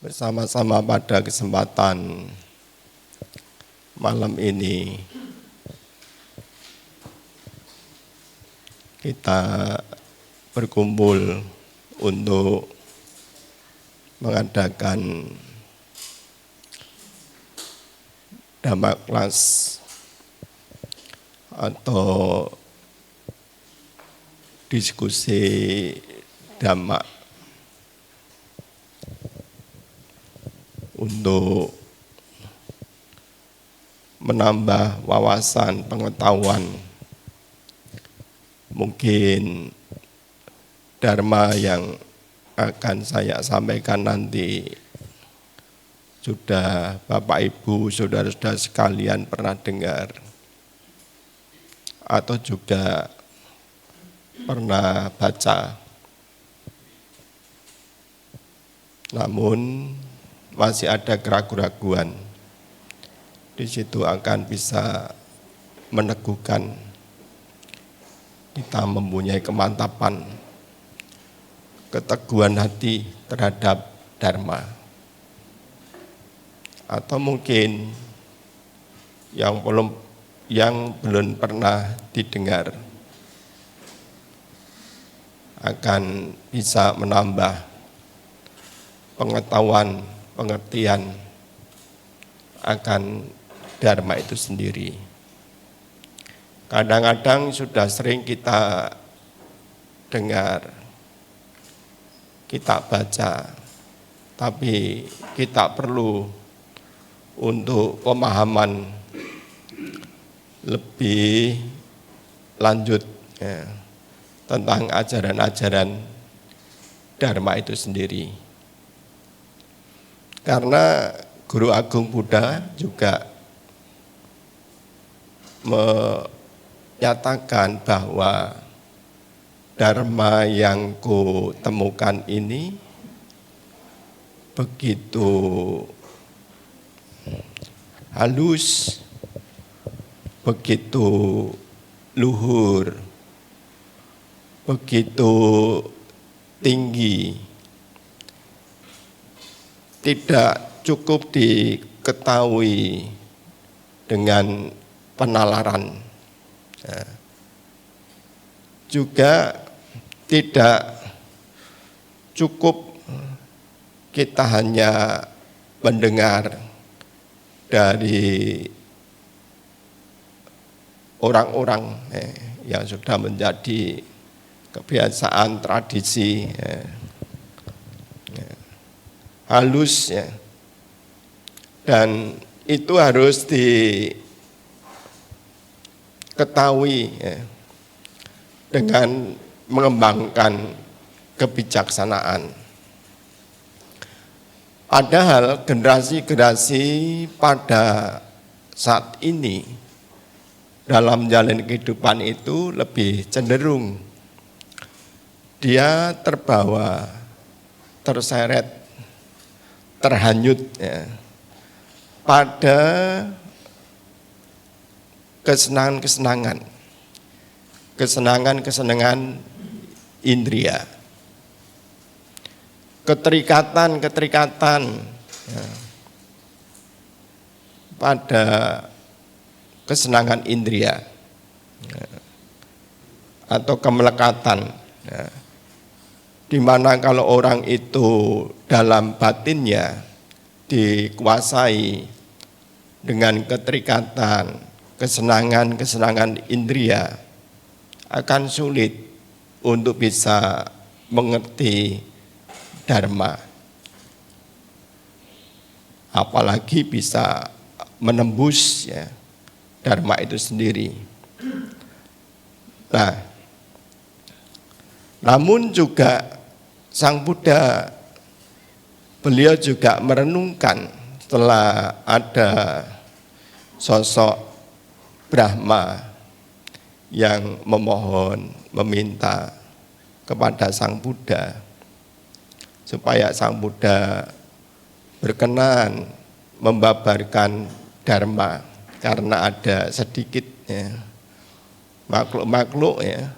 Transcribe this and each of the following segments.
Bersama-sama pada kesempatan malam ini kita berkumpul untuk mengadakan Dhamma Class atau diskusi Dhamma untuk menambah wawasan pengetahuan. Mungkin Dharma yang akan saya sampaikan nanti sudah Bapak Ibu, saudara-saudara sekalian pernah dengar atau juga pernah baca. Namun masih ada keraguan-keraguan. Di situ akan bisa meneguhkan kita mempunyai kemantapan, keteguhan hati terhadap Dharma. Atau mungkin yang belum pernah didengar akan bisa menambah pengetahuan, pengertian akan Dharma itu sendiri. Kadang-kadang sudah sering kita dengar, kita baca, tapi kita perlu untuk pemahaman lebih lanjut ya, tentang ajaran-ajaran Dharma itu sendiri. Karena Guru Agung Buddha juga menyatakan bahwa Dharma yang kutemukan ini begitu halus, begitu luhur, begitu tinggi, tidak cukup diketahui dengan penalaran. Juga tidak cukup kita hanya mendengar dari orang-orang yang sudah menjadi kebiasaan tradisi halus ya. Dan itu harus diketahui ya, dengan mengembangkan kebijaksanaan. Padahal generasi-generasi pada saat ini dalam jalan kehidupan itu lebih cenderung dia terbawa, terseret, terhanyut ya, pada kesenangan indria, keterikatan ya, pada kesenangan indria ya, atau kemelekatan ya, di mana kalau orang itu dalam batinnya dikuasai dengan keterikatan, kesenangan indria, akan sulit untuk bisa mengerti Dharma. Apalagi bisa menembus ya, Dharma itu sendiri. Nah, namun juga Sang Buddha, beliau juga merenungkan setelah ada sosok Brahma yang meminta kepada Sang Buddha supaya Sang Buddha berkenan membabarkan Dharma karena ada sedikit ya, makhluk-makhluk ya,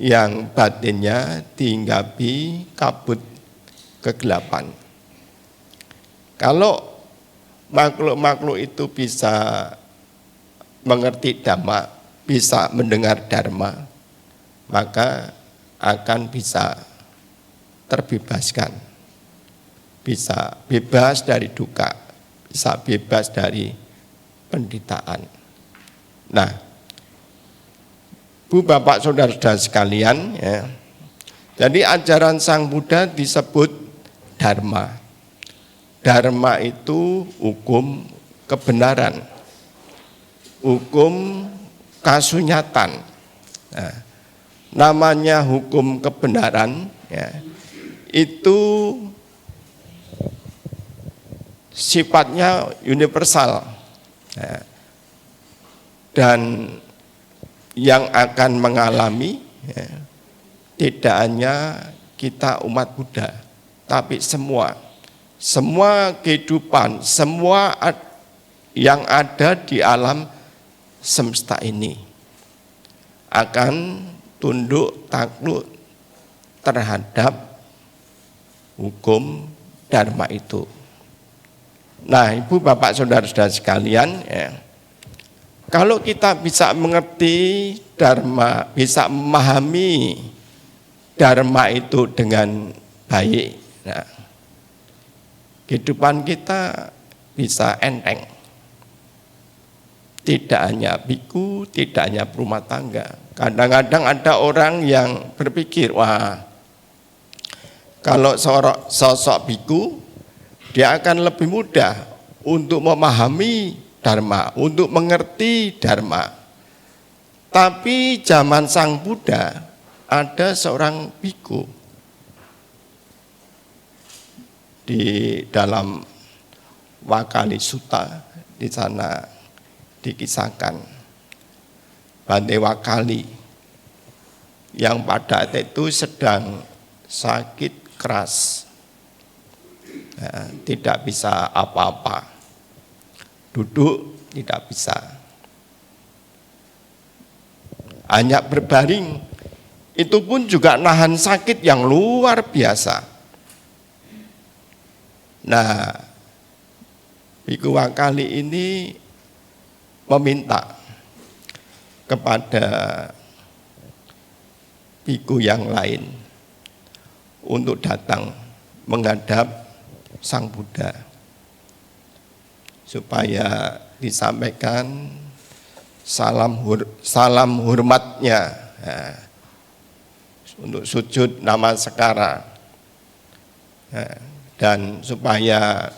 yang batinnya dihinggapi kabut kegelapan. Kalau makhluk-makhluk itu bisa mengerti Dhamma, bisa mendengar Dharma, maka akan bisa terbebaskan, bisa bebas dari duka, bisa bebas dari penderitaan. Nah, Bu, Bapak, Saudara-saudara sekalian, ya, jadi ajaran Sang Buddha disebut Dharma. Dharma itu hukum kebenaran, hukum kasunyatan. Nah, namanya hukum kebenaran, ya, itu sifatnya universal, ya, dan yang akan mengalami, ya, tidak hanya kita umat Buddha, tapi semua kehidupan, semua yang ada di alam semesta ini akan tunduk takluk terhadap hukum Dharma itu. Nah, Ibu, Bapak, Saudara-saudara sekalian, ya, kalau kita bisa mengerti Dharma, bisa memahami Dharma itu dengan baik, nah, kehidupan kita bisa enteng. Tidak hanya biku, tidak hanya berumah tangga. Kadang-kadang ada orang yang berpikir, wah, kalau sosok biku, dia akan lebih mudah untuk memahami Dharma, untuk mengerti Dharma. Tapi zaman Sang Buddha ada seorang biku di dalam Wakali Sutta, di sana dikisahkan Bante Wakali yang pada itu sedang sakit keras, ya, tidak bisa apa-apa, duduk tidak bisa, hanya berbaring, itu pun juga nahan sakit yang luar biasa. Nah, Biku Wakali ini meminta kepada biku yang lain untuk datang menghadap Sang Buddha supaya disampaikan salam hormatnya, ya, untuk sujud namaskara, ya, dan supaya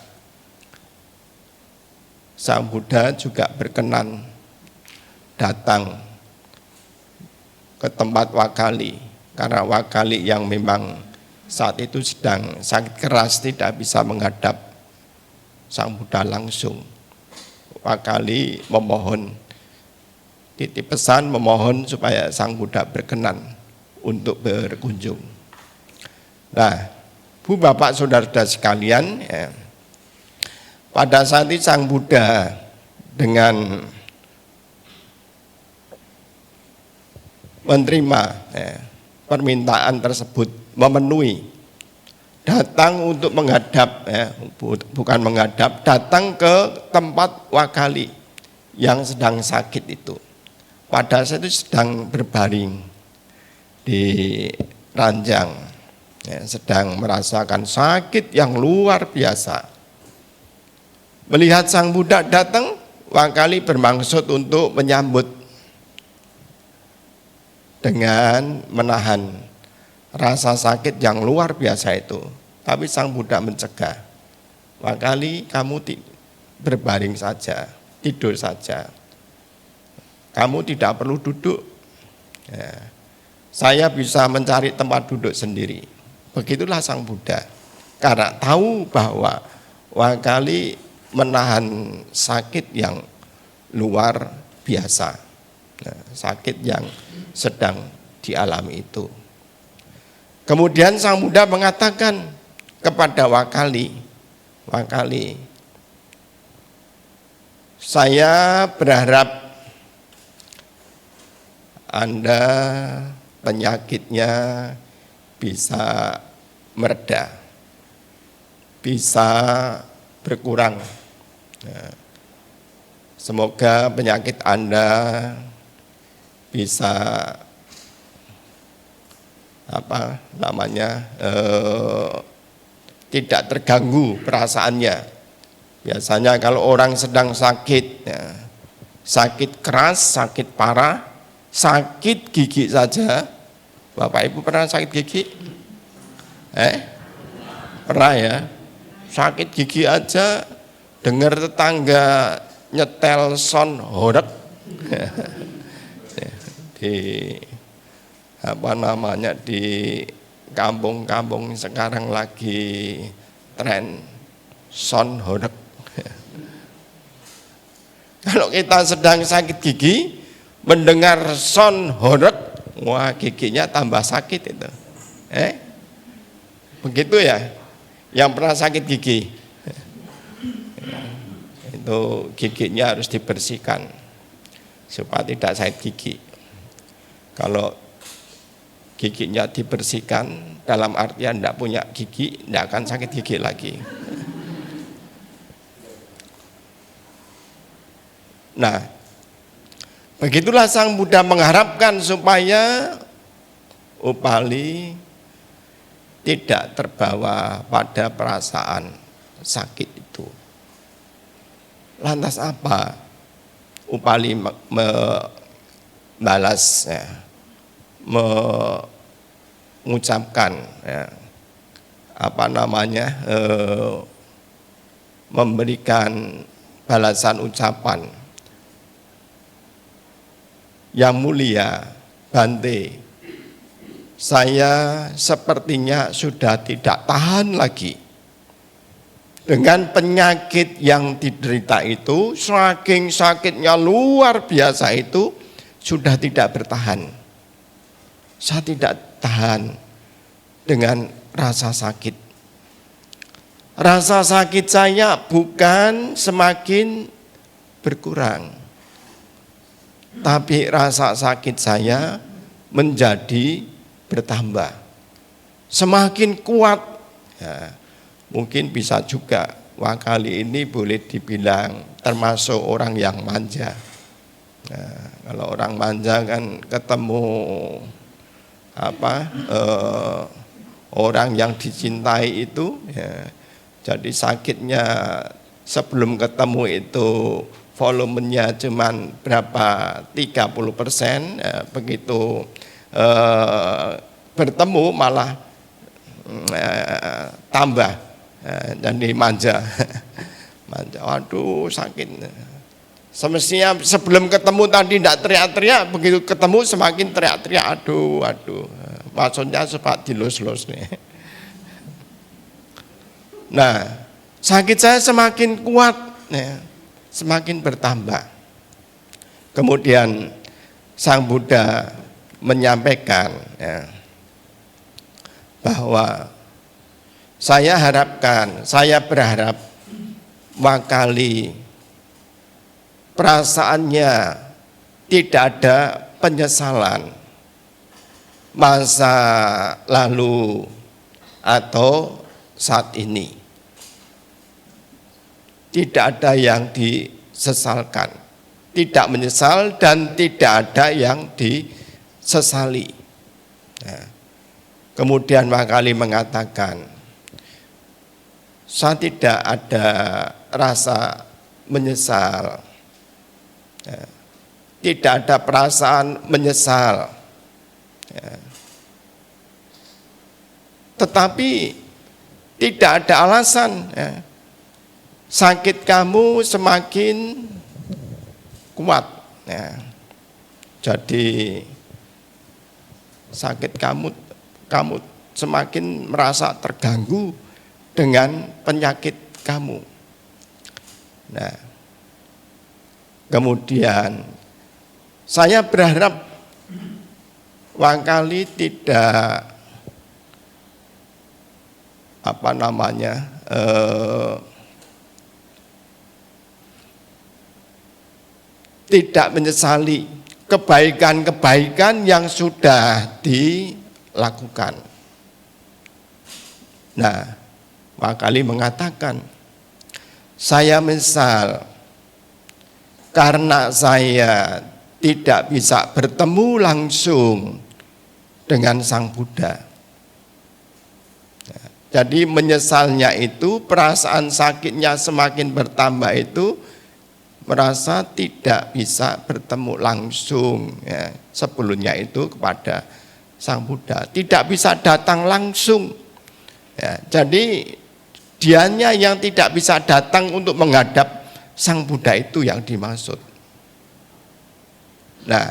Sang Buddha juga berkenan datang ke tempat Wakali, karena Wakali yang memang saat itu sedang sakit keras tidak bisa menghadap Sang Buddha langsung. Wakali memohon, titip pesan memohon supaya Sang Buddha berkenan untuk berkunjung. Nah, Bu, Bapak, Saudara-saudara sekalian, ya, pada saat itu Sang Buddha dengan menerima, ya, permintaan tersebut, memenuhi, datang untuk menghadap, ya, bukan menghadap, datang ke tempat Wakali yang sedang sakit itu. Pada saat itu sedang berbaring di ranjang, ya, sedang merasakan sakit yang luar biasa. Melihat Sang Buddha datang, Wakali bermaksud untuk menyambut dengan menahan rasa sakit yang luar biasa itu. Tapi Sang Buddha mencegah. Wakali, kamu berbaring saja, tidur saja. Kamu tidak perlu duduk. Ya, saya bisa mencari tempat duduk sendiri. Begitulah Sang Buddha. Karena tahu bahwa Wakali menahan sakit yang luar biasa, nah, sakit yang sedang dialami itu. Kemudian Sang Buddha mengatakan kepada Wakali, Wakali, saya berharap Anda penyakitnya bisa mereda, bisa berkurang. Semoga penyakit Anda bisa tidak terganggu perasaannya. Biasanya kalau orang sedang sakit, sakit keras, sakit parah, sakit gigi saja. Bapak Ibu pernah sakit gigi? Pernah ya? Sakit gigi aja, dengar tetangga nyetel son horeg di di kampung-kampung sekarang lagi tren son horeg. Kalau kita sedang sakit gigi, mendengar son horeg, wah giginya tambah sakit itu. Begitu ya, yang pernah sakit gigi, itu giginya harus dibersihkan supaya tidak sakit gigi. Kalau giginya dibersihkan, dalam artian tidak punya gigi, tidak akan sakit gigi lagi. Nah, begitulah Sang Buddha mengharapkan supaya Upali tidak terbawa pada perasaan sakit itu. Lantas apa? Upali membalas, mengucapkan, memberikan balasan ucapan. Yang mulia, Bante, saya sepertinya sudah tidak tahan lagi dengan penyakit yang diderita itu, saking sakitnya luar biasa itu, sudah tidak bertahan. Saya tidak tahan dengan rasa sakit. Rasa sakit saya bukan semakin berkurang, tapi rasa sakit saya menjadi bertambah, semakin kuat. Mungkin bisa juga Wakali ini boleh dibilang termasuk orang yang manja. Kalau orang manja kan ketemu orang yang dicintai itu, jadi sakitnya sebelum ketemu itu volumenya cuman berapa 30%, begitu bertemu malah tambah, jadi manja. Waduh sakit. Semestinya sebelum ketemu tadi tidak teriak-teriak, begitu ketemu semakin teriak-teriak. Aduh, maksudnya supaya dilus-lus nih. Nah, sakit saya semakin kuat, semakin bertambah. Kemudian Sang Buddha menyampaikan bahwa saya berharap Wakali perasaannya tidak ada penyesalan masa lalu atau saat ini. Tidak ada yang disesalkan, tidak menyesal dan tidak ada yang disesali. Kemudian Wakali mengatakan, saya tidak ada rasa menyesal, tidak ada perasaan menyesal, tetapi tidak ada alasan. Sakit kamu semakin kuat, jadi sakit kamu semakin merasa terganggu dengan penyakit kamu. Nah, kemudian saya berharap Wakali tidak tidak menyesali kebaikan-kebaikan yang sudah dilakukan. Nah, Wakali mengatakan, Saya misal, karena saya tidak bisa bertemu langsung dengan Sang Buddha. Jadi menyesalnya itu, perasaan sakitnya semakin bertambah itu, merasa tidak bisa bertemu langsung ya, sebelumnya itu kepada Sang Buddha. Tidak bisa datang langsung. Ya, jadi dianya yang tidak bisa datang untuk menghadap Sang Buddha itu yang dimaksud. Nah,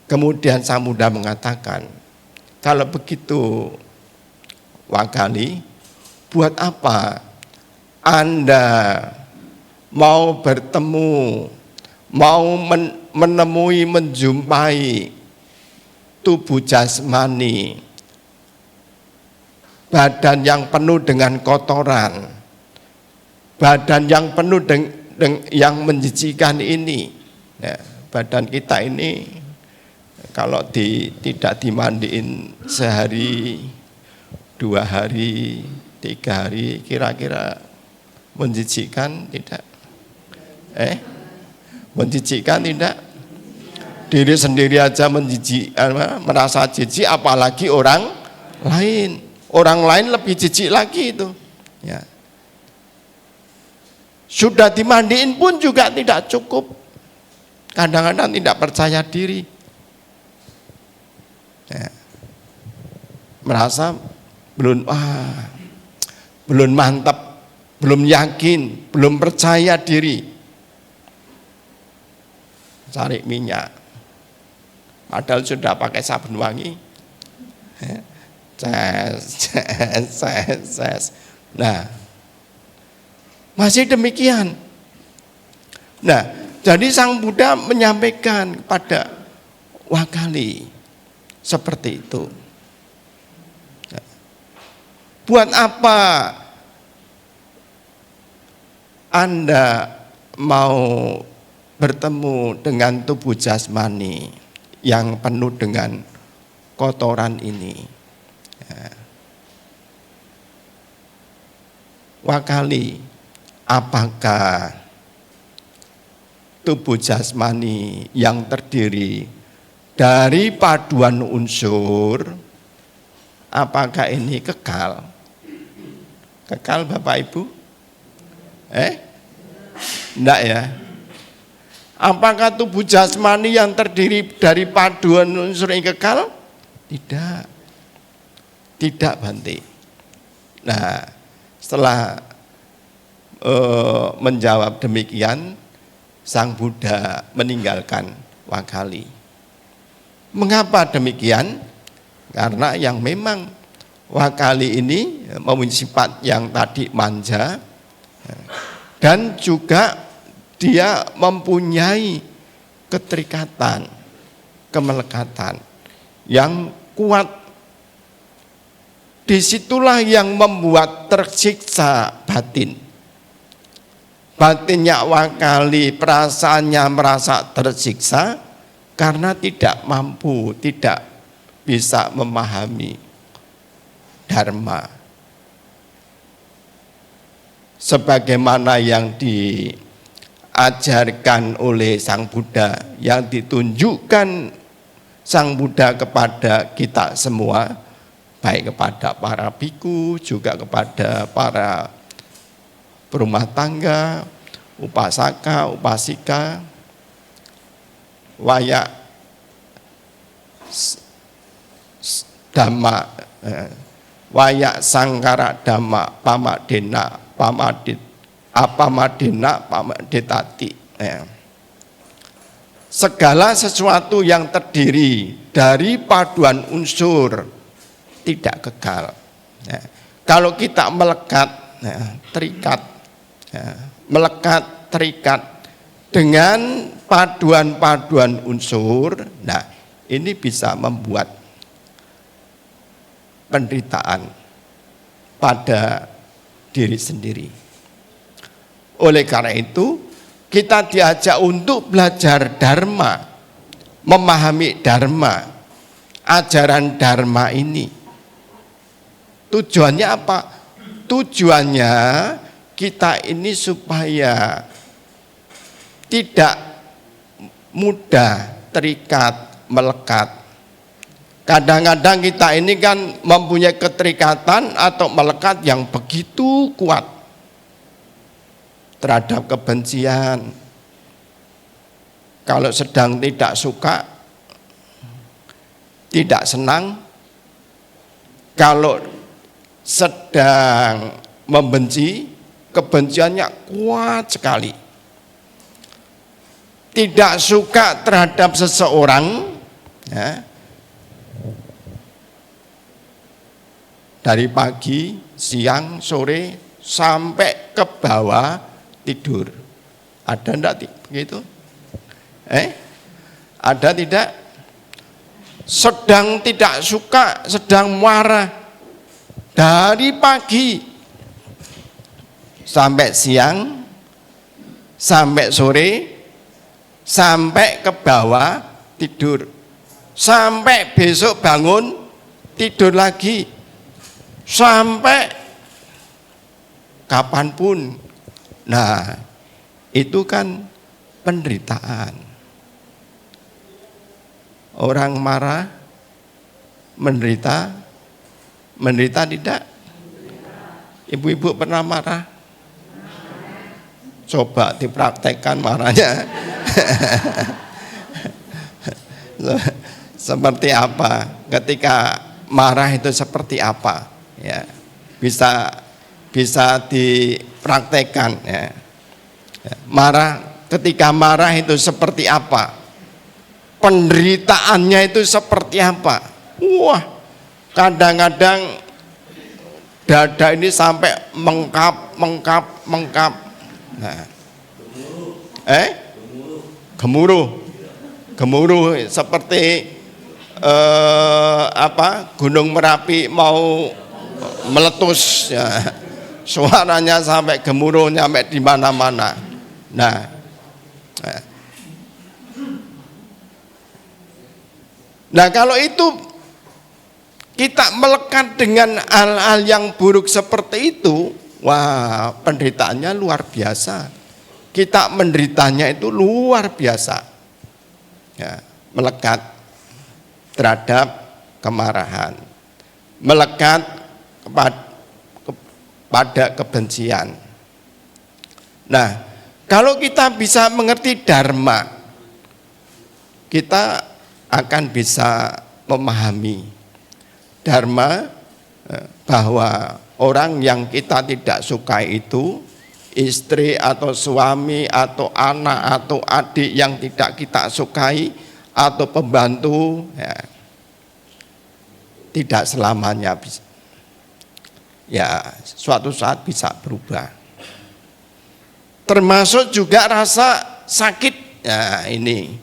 kemudian Sang Buddha mengatakan, kalau begitu Wakali, buat apa Anda mau bertemu, mau menemui, menjumpai tubuh jasmani, badan yang penuh dengan kotoran, badan yang penuh yang menjijikan ini. Ya, badan kita ini kalau tidak dimandiin sehari, 2 hari, 3 hari, kira-kira menjijikkan tidak? Menjijikkan tidak? Diri sendiri aja merasa jijik, apalagi orang lain. Orang lain lebih jijik lagi itu. Ya. Sudah dimandiin pun juga tidak cukup. Kadang-kadang tidak percaya diri. Ya. Merasa belum mantap, belum yakin, belum percaya diri. Cari minyak, padahal sudah pakai sabun wangi. Nah, masih demikian. Nah, jadi Sang Buddha menyampaikan kepada Wakali seperti itu. Buat apa Anda mau bertemu dengan tubuh jasmani yang penuh dengan kotoran ini? Wakali, apakah tubuh jasmani yang terdiri dari paduan unsur, apakah ini kekal? Kekal Bapak Ibu? Enggak ya? Apakah tubuh jasmani yang terdiri dari paduan unsur yang kekal? Tidak. Tidak, Bante. Nah, setelah menjawab demikian, Sang Buddha meninggalkan Wakali. Mengapa demikian? Karena yang memang Wakali ini mempunyai sifat yang tadi manja, dan juga dia mempunyai keterikatan, kemelekatan yang kuat. Disitulah yang membuat tersiksa batin. Batinnya Wakali, perasaannya merasa tersiksa karena tidak mampu, tidak bisa memahami Dharma sebagaimana yang diajarkan oleh Sang Buddha, yang ditunjukkan Sang Buddha kepada kita semua, baik kepada para biku, juga kepada para berumah tangga, upasaka, upasika, wayak dhamma, wayak sangkara dhamma pamadena apamadena pamadetati. Segala sesuatu yang terdiri dari paduan unsur tidak kekal. Kalau kita melekat, terikat, melekat, terikat dengan paduan-paduan unsur, nah ini bisa membuat penderitaan pada diri sendiri. Oleh karena itu, kita diajak untuk belajar Dharma, memahami Dharma, ajaran Dharma ini. Tujuannya apa? Tujuannya kita ini supaya tidak mudah terikat, melekat. Kadang-kadang kita ini kan mempunyai keterikatan atau melekat yang begitu kuat terhadap kebencian. Kalau sedang tidak suka, tidak senang, kalau sedang membenci, kebenciannya kuat sekali. Tidak suka terhadap seseorang, ya, dari pagi, siang, sore, sampai ke bawah tidur. Ada enggak begitu? Ada tidak? Sedang tidak suka, sedang marah, dari pagi sampai siang, sampai sore, sampai ke bawah tidur, sampai besok bangun tidur lagi, sampai kapanpun. Nah, itu kan penderitaan. Orang marah, menderita tidak? Ibu-ibu pernah marah? Coba dipraktekkan marahnya. Seperti apa? Ketika marah itu seperti apa? Ya, bisa dipraktekkan. Ya. Ketika marah itu seperti apa? Penderitaannya itu seperti apa? Wah, kadang-kadang dada ini sampai mengkap. Nah, gemuruh seperti Gunung Merapi mau meletus, ya. Suaranya sampai gemuruh, sampai di mana-mana. Nah, kalau itu kita melekat dengan hal-hal yang buruk seperti itu, wah, penderitaannya luar biasa. Kita menderitanya itu luar biasa. Ya, melekat terhadap kemarahan, melekat kepada kebencian. Nah, kalau kita bisa mengerti dharma, kita akan bisa memahami dharma, bahwa orang yang kita tidak sukai itu, istri atau suami atau anak atau adik yang tidak kita sukai atau pembantu, ya, tidak selamanya bisa, ya, suatu saat bisa berubah. Termasuk juga rasa sakit. Ya, ini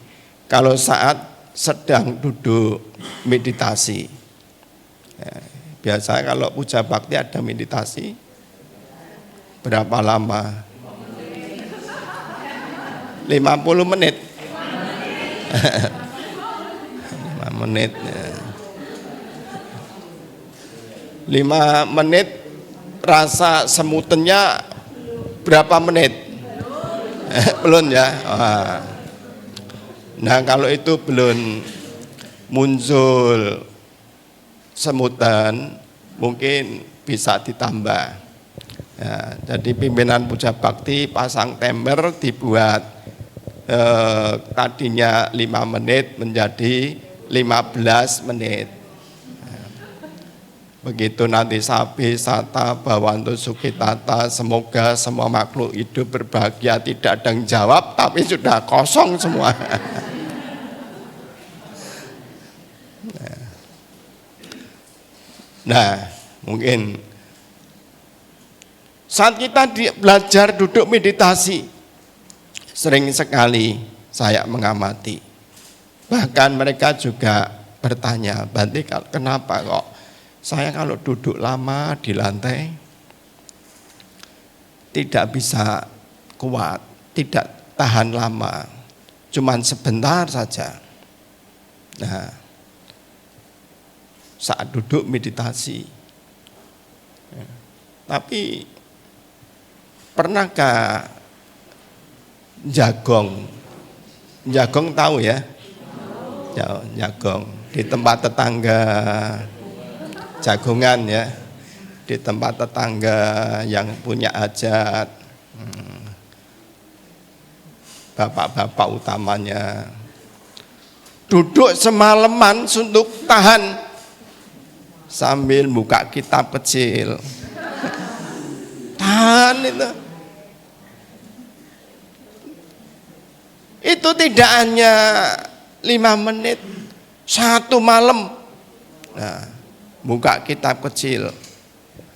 kalau saat sedang duduk meditasi, ya, biasa kalau puja bakti ada meditasi berapa lama? 50 menit. 5 menit. Ya. 5 menit rasa semutennya berapa menit? Belum ya. Nah, kalau itu belum muncul semutan, mungkin bisa ditambah. Ya, jadi pimpinan puja bakti pasang timer, dibuat tadinya 5 menit menjadi 15 menit. Begitu nanti sabi, sata, bawantu, sukitata, semoga semua makhluk hidup berbahagia, tidak ada yang jawab, tapi sudah kosong semua. Nah, mungkin saat kita belajar duduk meditasi, sering sekali saya mengamati, bahkan mereka juga bertanya, Bante, kenapa kok saya kalau duduk lama di lantai tidak bisa kuat, tidak tahan lama, cuman sebentar saja. Nah, saat duduk meditasi, ya, tapi Pernahkah jagong? Jagong tahu ya? Jagong di tempat tetangga, jagongan ya, di tempat tetangga yang punya hajat, bapak-bapak utamanya duduk semalaman untuk tahan sambil buka kitab kecil, tahan itu. Itu tidak hanya 5 menit, 1 malam. Nah, buka kitab kecil.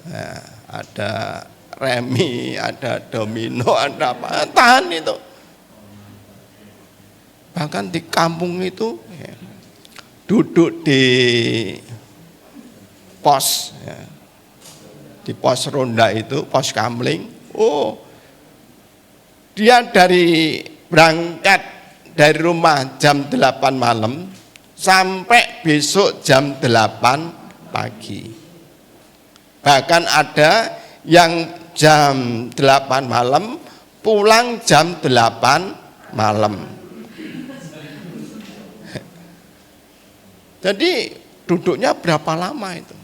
Nah, ada remi, ada domino, ada apa, tahan itu. Bahkan di kampung itu ya, duduk di pos, ya, di pos ronda itu, pos kamling. Oh, dia berangkat dari rumah jam 8 malam sampai besok jam 8 pagi. Bahkan ada yang jam 8 malam pulang jam 8 malam. Jadi duduknya berapa lama itu?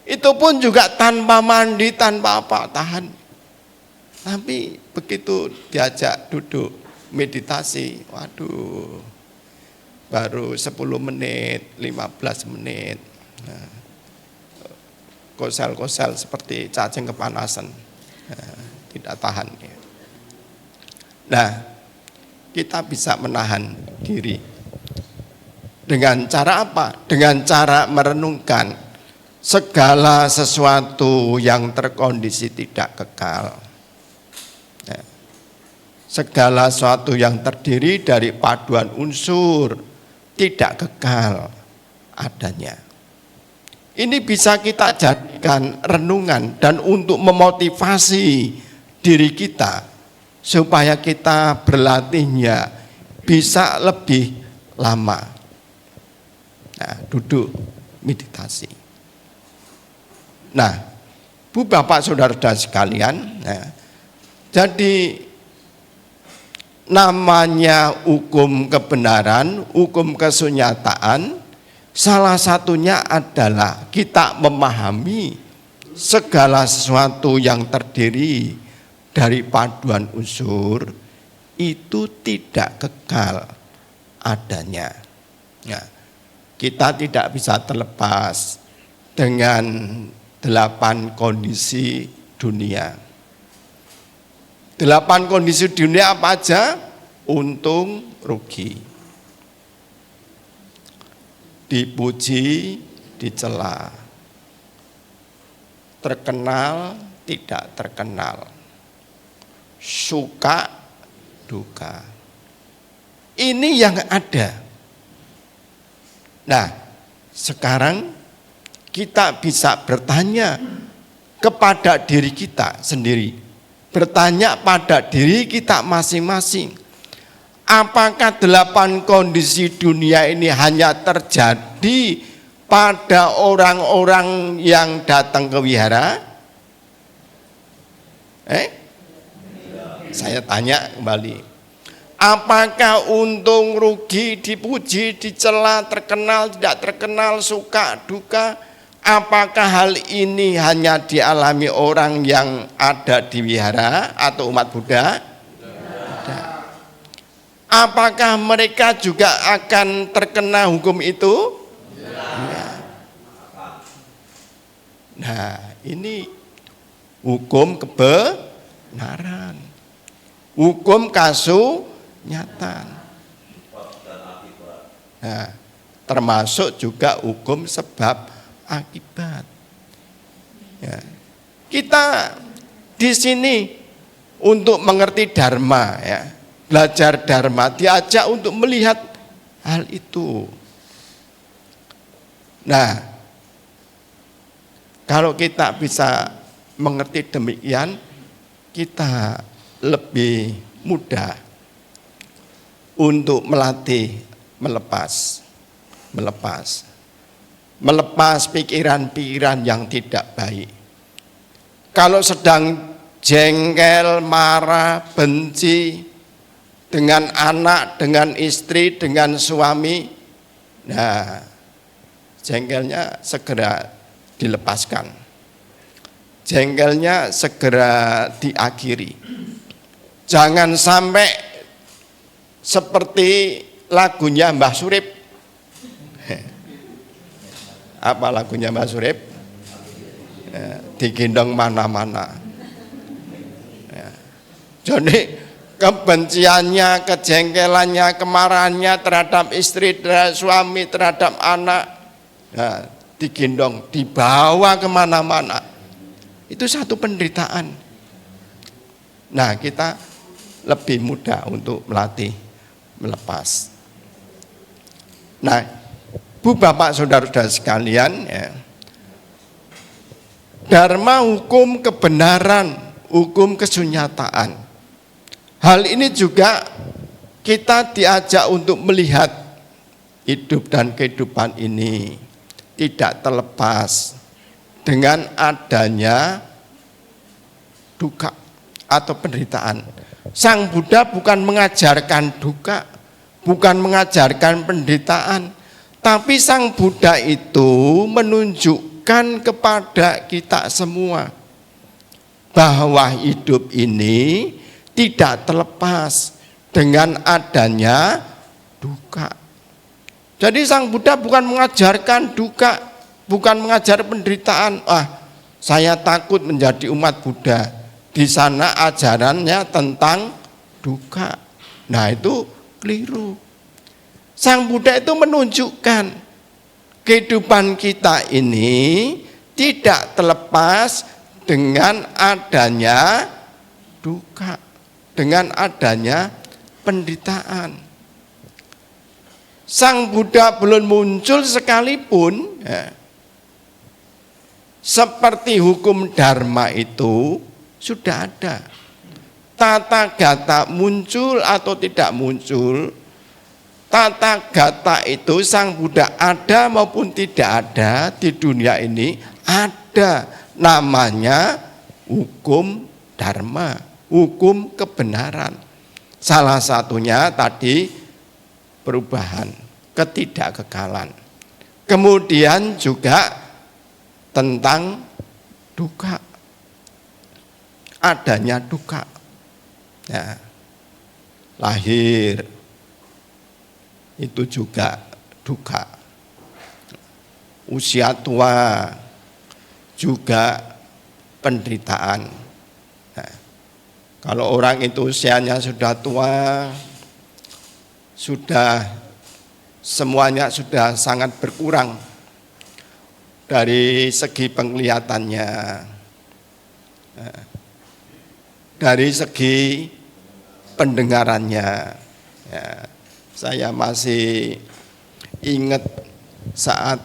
Itu pun juga tanpa mandi, tanpa apa, tahan. Tapi begitu diajak duduk meditasi, waduh, baru 10 menit, 15 menit. Nah, kosel-kosel seperti cacing kepanasan, nah, tidak tahan. Nah, kita bisa menahan diri. Dengan cara apa? Dengan cara merenungkan segala sesuatu yang terkondisi tidak kekal. Segala sesuatu yang terdiri dari paduan unsur tidak kekal adanya. Ini bisa kita jadikan renungan dan untuk memotivasi diri kita supaya kita berlatihnya bisa lebih lama. Nah, duduk meditasi. Nah, Bu Bapak Saudara sekalian, nah, jadi namanya hukum kebenaran, hukum kesunyataan, salah satunya adalah kita memahami segala sesuatu yang terdiri dari paduan unsur itu tidak kekal adanya. Nah, kita tidak bisa terlepas dengan 8 kondisi dunia. 8 kondisi dunia apa aja? Untung, rugi, dipuji, dicela, terkenal, tidak terkenal, suka, duka. Ini yang ada. Nah, sekarang kita bisa bertanya kepada diri kita sendiri. Bertanya pada diri kita masing-masing. Apakah 8 kondisi dunia ini hanya terjadi pada orang-orang yang datang ke wihara? Saya tanya kembali. Apakah untung, rugi, dipuji, dicela, terkenal, tidak terkenal, suka, duka? Apakah hal ini hanya dialami orang yang ada di wihara atau umat Buddha? Tidak. Apakah mereka juga akan terkena hukum itu? Ya. Nah, ini hukum kebenaran, hukum kasunyatan. Nah, termasuk juga hukum sebab akibat. Ya. Kita di sini untuk mengerti dharma, ya, belajar dharma, diajak untuk melihat hal itu. Nah, kalau kita bisa mengerti demikian, kita lebih mudah untuk melatih melepas pikiran-pikiran yang tidak baik. Kalau sedang jengkel, marah, benci dengan anak, dengan istri, dengan suami. Nah, jengkelnya segera dilepaskan. Jengkelnya segera diakhiri. Jangan sampai seperti lagunya Mbah Surip. Apa lagunya Mbah Surip? Digendong mana-mana. Jadi kebenciannya, kejengkelannya, kemarahannya terhadap istri, terhadap suami, terhadap anak, digendong, dibawa kemana-mana. Itu satu penderitaan. Nah, kita lebih mudah untuk melatih, melepas. Nah, Bu, Bapak, Saudara-saudara sekalian, ya, dharma hukum kebenaran, hukum kesunyataan. Hal ini juga kita diajak untuk melihat hidup dan kehidupan ini tidak terlepas dengan adanya duka atau penderitaan. Sang Buddha bukan mengajarkan duka, bukan mengajarkan penderitaan, tapi Sang Buddha itu menunjukkan kepada kita semua bahwa hidup ini tidak terlepas dengan adanya duka. Jadi Sang Buddha bukan mengajarkan duka, bukan mengajar penderitaan. Saya takut menjadi umat Buddha. Di sana ajarannya tentang duka. Nah, itu keliru. Sang Buddha itu menunjukkan kehidupan kita ini tidak terlepas dengan adanya duka, dengan adanya penderitaan. Sang Buddha belum muncul sekalipun, seperti hukum dharma itu sudah ada. Tata gata muncul atau tidak muncul, tata gata itu Sang Buddha ada maupun tidak ada di dunia ini, ada, namanya hukum dharma, hukum kebenaran. Salah satunya tadi perubahan, ketidakkekalan. Kemudian juga tentang duka, adanya duka. Ya, lahir itu juga duka, usia tua juga penderitaan. Nah, kalau orang itu usianya sudah tua, sudah semuanya sudah sangat berkurang dari segi penglihatannya, dari segi pendengarannya. Ya, saya masih ingat saat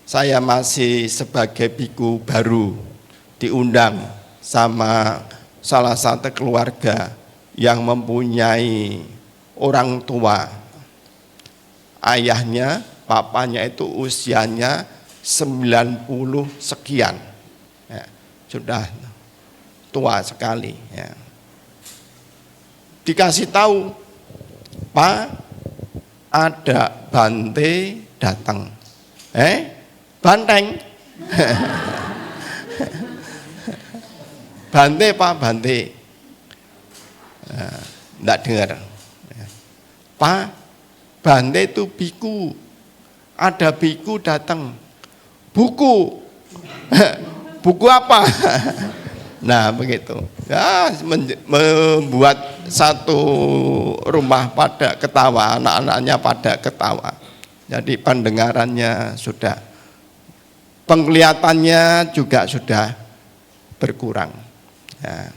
saya masih sebagai biku baru diundang sama salah satu keluarga yang mempunyai orang tua. Ayahnya, papanya itu usianya 90 sekian, ya, sudah tua sekali. Ya. Dikasih tahu, Pak, ada Bante datang. Banteng. Bante, Pak, Bante. Enggak dengar. Pak, Bante itu biku. Ada biku datang. Buku. Buku apa? Nah, begitu. Ya, membuat satu rumah pada ketawa, anak-anaknya pada ketawa. Jadi pendengarannya sudah, penglihatannya juga sudah berkurang. Ya.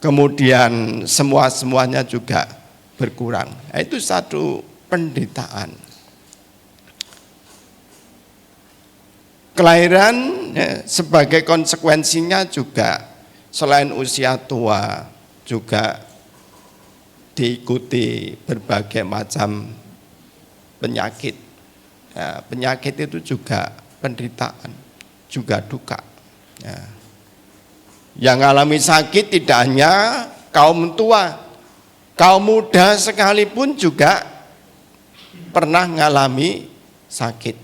Kemudian semuanya juga berkurang. Nah, itu satu penderitaan. Kelahiran, ya, sebagai konsekuensinya juga selain usia tua juga diikuti berbagai macam penyakit. Ya, penyakit itu juga penderitaan, juga duka. Ya. Yang mengalami sakit tidak hanya kaum tua, kaum muda sekalipun juga pernah mengalami sakit.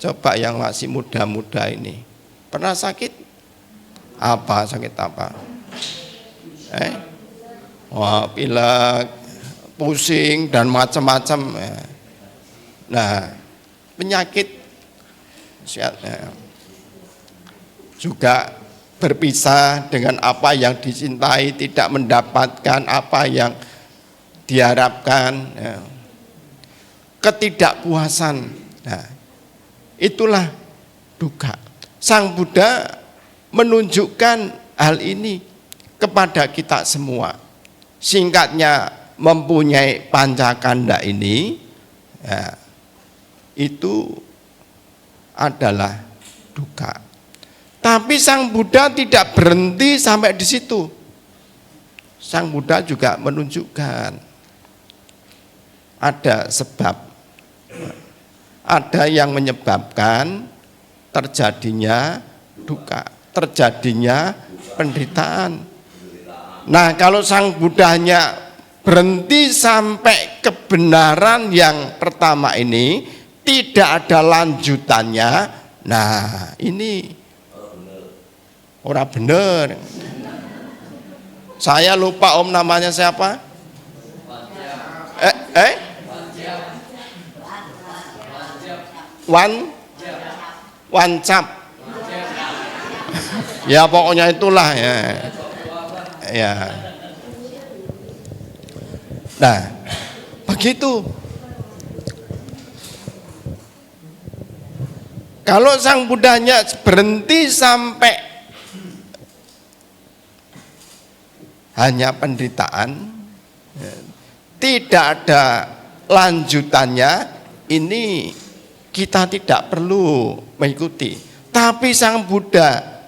Coba yang masih muda-muda ini, pernah sakit? Apa, sakit apa? Wah, pilek, pusing dan macam-macam. Nah, penyakit juga berpisah dengan apa yang dicintai, tidak mendapatkan apa yang diharapkan, ketidakpuasan. Nah, itulah duka. Sang Buddha menunjukkan hal ini kepada kita semua. Singkatnya, mempunyai pancakanda ini, itu adalah duka. Tapi Sang Buddha tidak berhenti sampai di situ. Sang Buddha juga menunjukkan ada sebab, ada yang menyebabkan terjadinya duka, terjadinya penderitaan. Nah, kalau Sang Buddha hanya berhenti sampai kebenaran yang pertama ini, tidak ada lanjutannya. Nah, ini orang benar. Saya lupa Om namanya siapa? Wancap. Ya pokoknya itulah ya. Ya. Nah, begitu. Kalau Sang Buddhanya berhenti sampai hanya penderitaan, tidak ada lanjutannya, ini kita tidak perlu mengikuti. Tapi Sang Buddha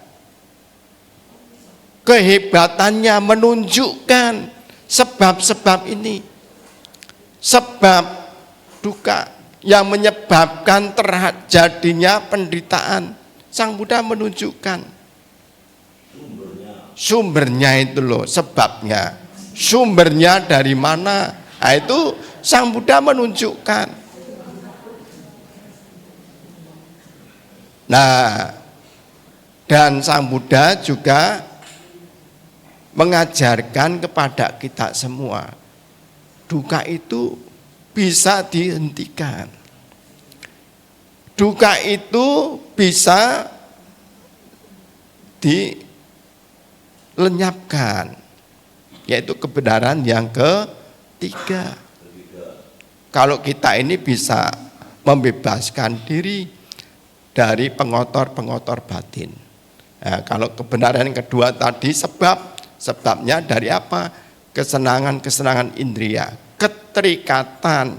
kehebatannya menunjukkan sebab-sebab ini, sebab duka yang menyebabkan terjadinya penderitaan. Sang Buddha menunjukkan sumbernya itu loh, sebabnya, sumbernya dari mana. Nah, itu Sang Buddha menunjukkan. Nah, dan Sang Buddha juga mengajarkan kepada kita semua, duka itu bisa dihentikan. Duka itu bisa dilenyapkan, yaitu kebenaran yang ketiga. Kalau kita ini bisa membebaskan diri dari pengotor-pengotor batin. Nah, kalau kebenaran yang kedua tadi sebabnya dari apa? Kesenangan-kesenangan indria, keterikatan,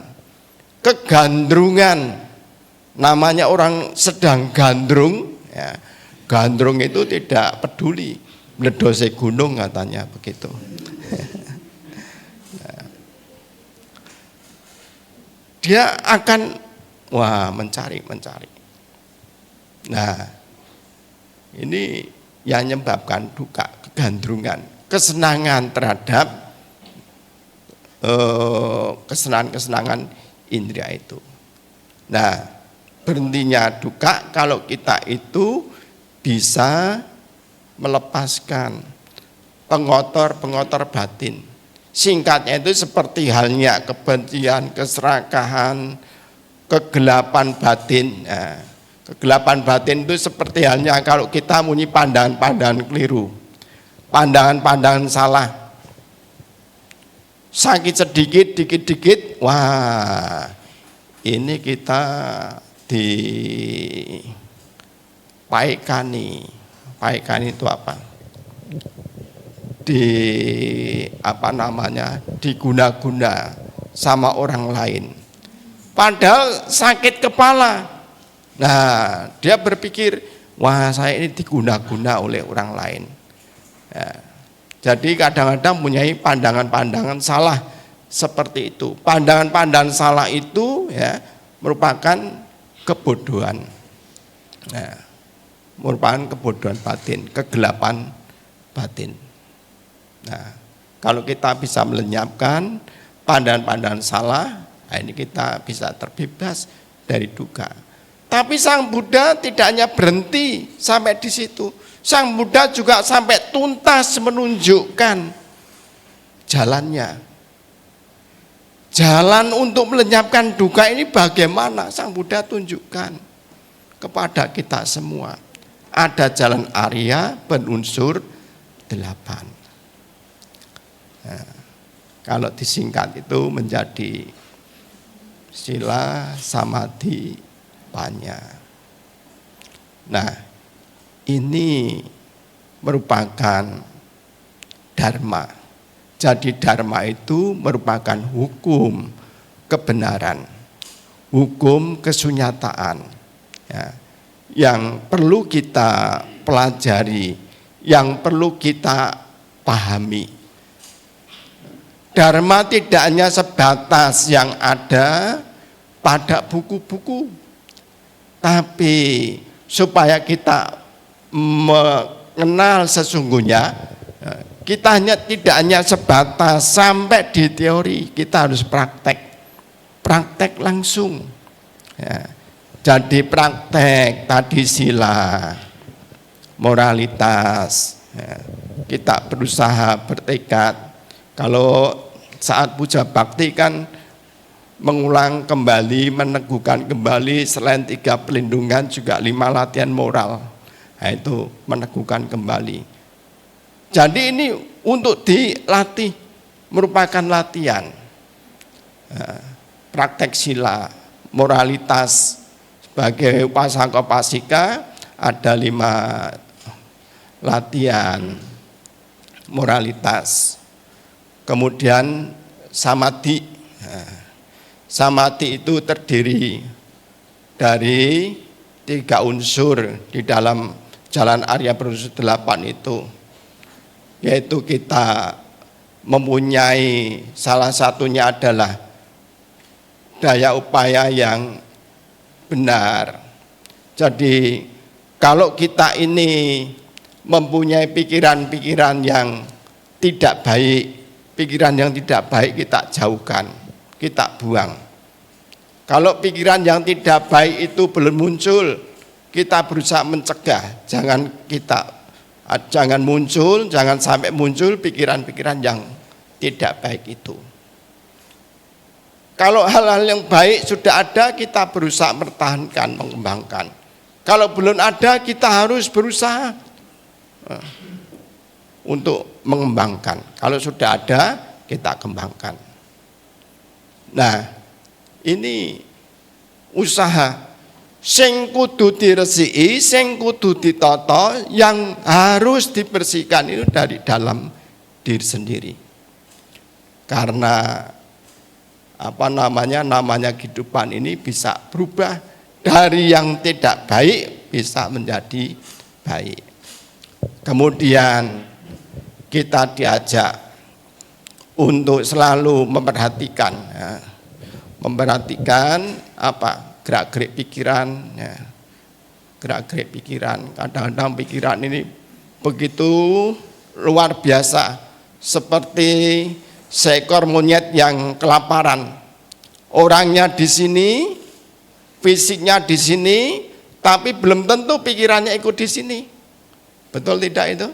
kegandrungan. Namanya orang sedang gandrung, ya. Gandrung itu tidak peduli, mledose gunung katanya begitu. Dia akan mencari. Nah, ini yang menyebabkan duka, kegandrungan, kesenangan terhadap kesenangan-kesenangan indria itu. Nah, berhentinya duka kalau kita itu bisa melepaskan pengotor-pengotor batin. Singkatnya itu seperti halnya kebencian, keserakahan, kegelapan batin. Nah, kegelapan batin itu seperti halnya kalau kita punya pandangan-pandangan keliru, pandangan-pandangan salah. Sakit sedikit, dikit-dikit, wah ini kita dipaikani. Paikani itu apa? Diguna-guna sama orang lain. Padahal sakit kepala. Nah, dia berpikir, wah saya ini diguna-guna oleh orang lain. Ya, jadi kadang-kadang mempunyai pandangan-pandangan salah seperti itu. Pandangan-pandangan salah itu ya merupakan kebodohan. Nah, merupakan kebodohan batin, kegelapan batin. Nah, kalau kita bisa melenyapkan pandangan-pandangan salah, nah ini kita bisa terbebas dari duka. Tapi Sang Buddha tidak hanya berhenti sampai di situ. Sang Buddha juga sampai tuntas menunjukkan jalannya. Jalan untuk melenyapkan duka ini bagaimana? Sang Buddha tunjukkan kepada kita semua. Ada jalan Arya berunsur 8. Nah, kalau disingkat itu menjadi sila, samadhi, panya. Nah, ini merupakan dharma. Jadi dharma itu merupakan hukum kebenaran, hukum kesunyataan, ya, yang perlu kita pelajari, yang perlu kita pahami. Dharma tidak hanya sebatas yang ada pada buku-buku, tapi supaya kita mengenal sesungguhnya, kita tidak hanya sebatas sampai di teori, kita harus praktek langsung. Ya. Jadi praktek tadi sila, moralitas, ya. Kita berusaha bertekad. Kalau saat puja bakti kan mengulang kembali, meneguhkan kembali selain 3 pelindungan juga 5 latihan moral. Nah, itu meneguhkan kembali. Jadi ini untuk dilatih, merupakan latihan. Praktek sila, moralitas sebagai upasaka upasika ada 5 latihan moralitas. Kemudian samadhi. Samadhi itu terdiri dari 3 unsur di dalam jalan Arya berunsur 8 itu. Yaitu kita mempunyai salah satunya adalah daya upaya yang benar. Jadi kalau kita ini mempunyai pikiran-pikiran yang tidak baik, pikiran yang tidak baik kita jauhkan, kita buang. Kalau pikiran yang tidak baik itu belum muncul, kita berusaha mencegah, jangan muncul, jangan sampai muncul pikiran-pikiran yang tidak baik itu. Kalau hal-hal yang baik sudah ada, kita berusaha mempertahankan, mengembangkan. Kalau belum ada, kita harus berusaha untuk mengembangkan. Kalau sudah ada, kita kembangkan. Nah, ini usaha. Sing kudu diresiki, sing kudu ditata, yang harus dibersihkan itu dari dalam diri sendiri. Karena namanya kehidupan ini bisa berubah dari yang tidak baik bisa menjadi baik. Kemudian kita diajak untuk selalu memperhatikan, gerak-gerik pikiran, ya. Gerak-gerik pikiran. Kadang-kadang pikiran ini begitu luar biasa, seperti seekor monyet yang kelaparan. Orangnya di sini, fisiknya di sini, tapi belum tentu pikirannya ikut di sini. Betul tidak itu?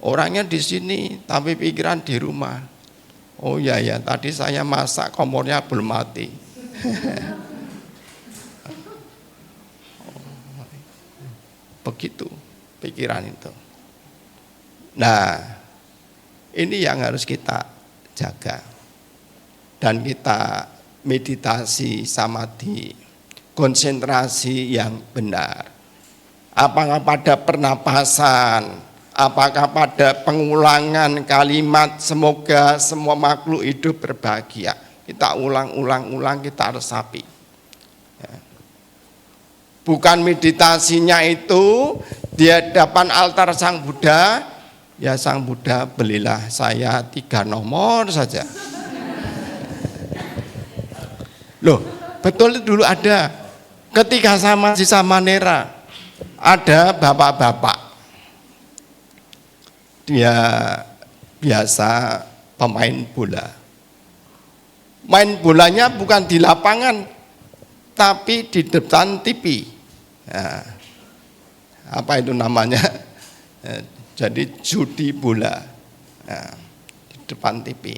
Orangnya di sini, tapi pikiran di rumah. Oh ya, tadi saya masak, kompornya belum mati. Begitu pikiran itu. Nah, ini yang harus kita jaga. Dan kita meditasi samadhi, konsentrasi yang benar. Apakah pada pernapasan, apakah pada pengulangan kalimat semoga semua makhluk hidup berbahagia. Kita ulang, kita resapi. Bukan meditasinya itu di hadapan altar Sang Buddha, ya Sang Buddha belilah saya 3 nomor saja. Loh, betul dulu ada. Ketika sama si Samanera, ada bapak-bapak. dia biasa pemain bola. Main bolanya bukan di lapangan, tapi di depan TV. Nah, apa itu namanya? Jadi judi bola. Nah, di depan TV.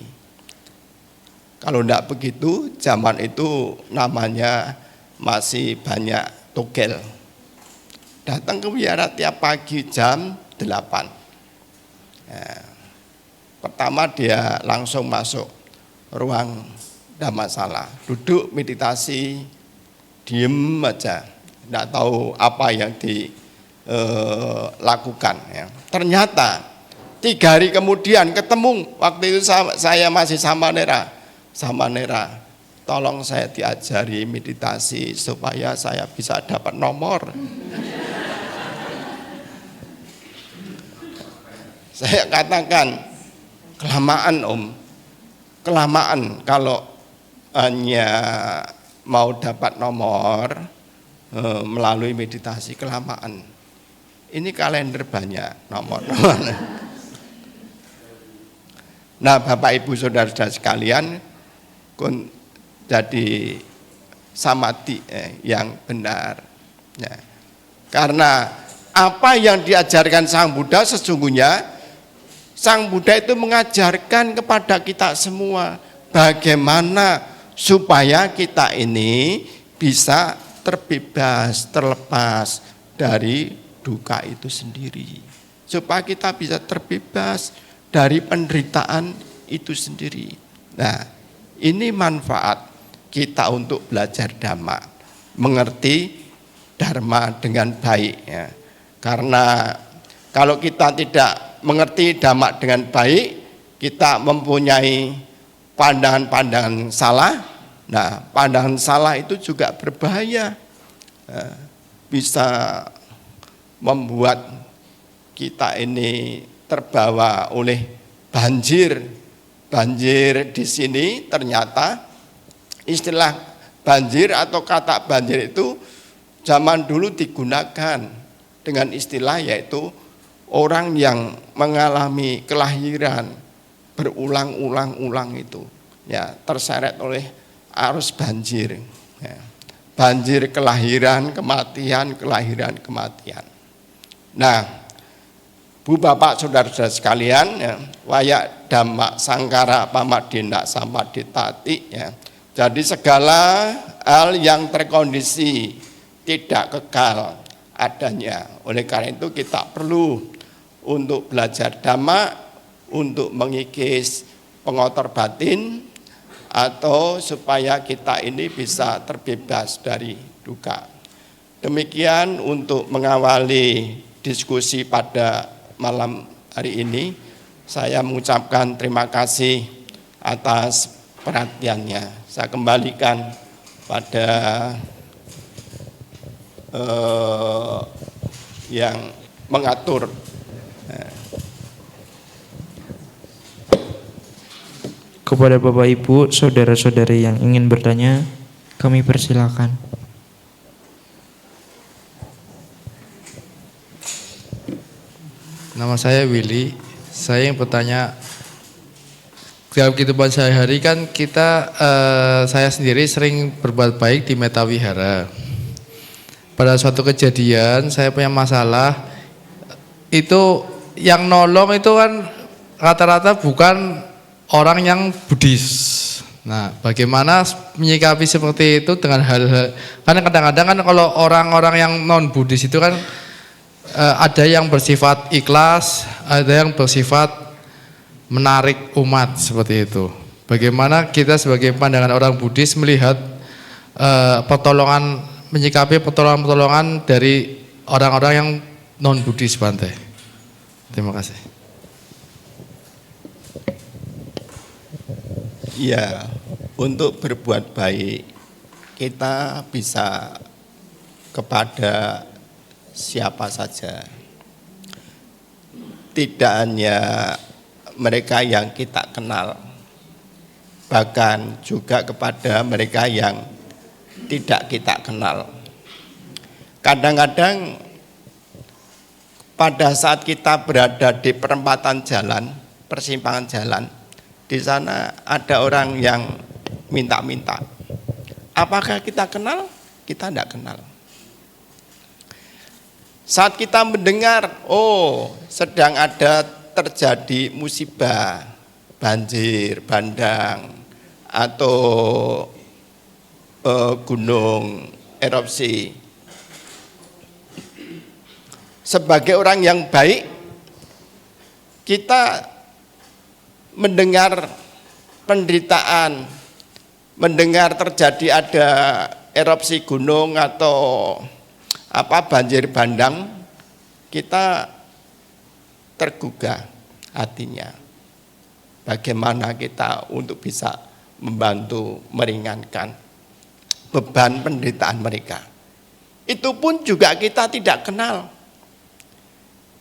Kalau tidak begitu, zaman itu namanya masih banyak togel. Datang ke wihara tiap pagi jam 8. Nah, pertama dia langsung masuk ruang dhammasala, duduk meditasi, diem aja, tidak tahu apa yang dilakukan. Ya. Ternyata 3 hari kemudian ketemu, waktu itu saya masih sama Nera, tolong saya diajari meditasi supaya saya bisa dapat nomor. Saya katakan, kelamaan Om, kelamaan kalau hanya mau dapat nomor melalui meditasi, kelamaan. Ini kalender banyak nomor. Nah Bapak Ibu Saudara-saudara sekalian, jadi samadhi yang benar. Ya. Karena apa yang diajarkan Sang Buddha sesungguhnya, Sang Buddha itu mengajarkan kepada kita semua bagaimana supaya kita ini bisa terbebas, terlepas dari duka itu sendiri. Supaya kita bisa terbebas dari penderitaan itu sendiri. Nah, ini manfaat kita untuk belajar Dhamma, mengerti Dharma dengan baik. Ya. Karena kalau kita tidak mengerti Dhamma dengan baik, kita mempunyai pandangan-pandangan salah. Nah, pandangan salah itu juga berbahaya, bisa membuat kita ini terbawa oleh banjir. Banjir di sini ternyata istilah banjir atau kata banjir itu zaman dulu digunakan dengan istilah yaitu orang yang mengalami kelahiran berulang-ulang itu ya terseret oleh arus banjir. Ya. Banjir kelahiran, kematian, kelahiran, kematian. Nah, Bu Bapak Saudara-saudara sekalian, ya, wayak dhamma sangkara pamadina samaditati, ya. Jadi segala hal yang terkondisi tidak kekal adanya. Oleh karena itu kita perlu untuk belajar dhamma, untuk mengikis pengotor batin, atau supaya kita ini bisa terbebas dari duka. Demikian untuk mengawali diskusi pada malam hari ini, saya mengucapkan terima kasih atas perhatiannya. Saya kembalikan pada yang mengatur. Kepada Bapak Ibu, saudara-saudari yang ingin bertanya, kami persilakan. Nama saya Willy. Saya yang bertanya, dalam kehidupan sehari-hari kan kita, saya sendiri sering berbuat baik di Metta Wihara. Pada suatu kejadian saya punya masalah, itu yang nolong itu kan rata-rata bukan orang yang Buddhis. Nah, bagaimana menyikapi seperti itu dengan hal-hal, karena kadang-kadang kan kalau orang-orang yang non-Buddhis itu kan ada yang bersifat ikhlas, ada yang bersifat menarik umat seperti itu. Bagaimana kita sebagai pandangan orang Buddhis melihat pertolongan, menyikapi pertolongan-pertolongan dari orang-orang yang non-Buddhis, Bante. Terima kasih. Ya, untuk berbuat baik kita bisa kepada siapa saja, tidak hanya mereka yang kita kenal, bahkan juga kepada mereka yang tidak kita kenal. Kadang-kadang pada saat kita berada di perempatan jalan, persimpangan jalan, di sana ada orang yang minta-minta. Apakah kita kenal? Kita tidak kenal. Saat kita mendengar, oh sedang ada terjadi musibah, banjir, bandang, atau gunung erupsi. Sebagai orang yang baik, kita mendengar penderitaan, mendengar terjadi ada erupsi gunung atau banjir bandang, kita tergugah hatinya. Bagaimana kita untuk bisa membantu meringankan beban penderitaan mereka. Itu pun juga kita tidak kenal.